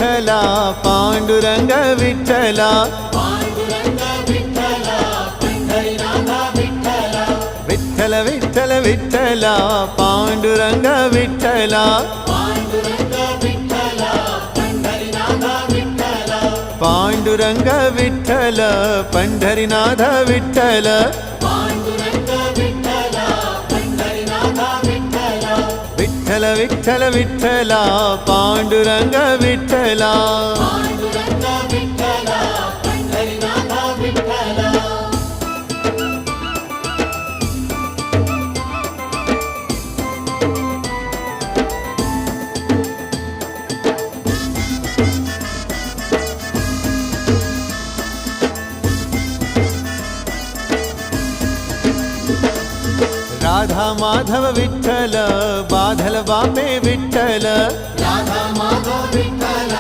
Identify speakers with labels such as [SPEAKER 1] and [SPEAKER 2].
[SPEAKER 1] विठ्ठला पांडुरंग विठ्ठला विठ्ठल विठ्ठल विठ्ठला पांडुरंग विठ्ठला पांडुरंग विठ्ठल पंढरीनाथ विठ्ठल विठ्ठल विठ्ठल विठ्ठला पांडुरंग विठ्ठला राधा माधव विठ्ठल बाधल बापे विठ्ठल राधा माधव विठ्ठल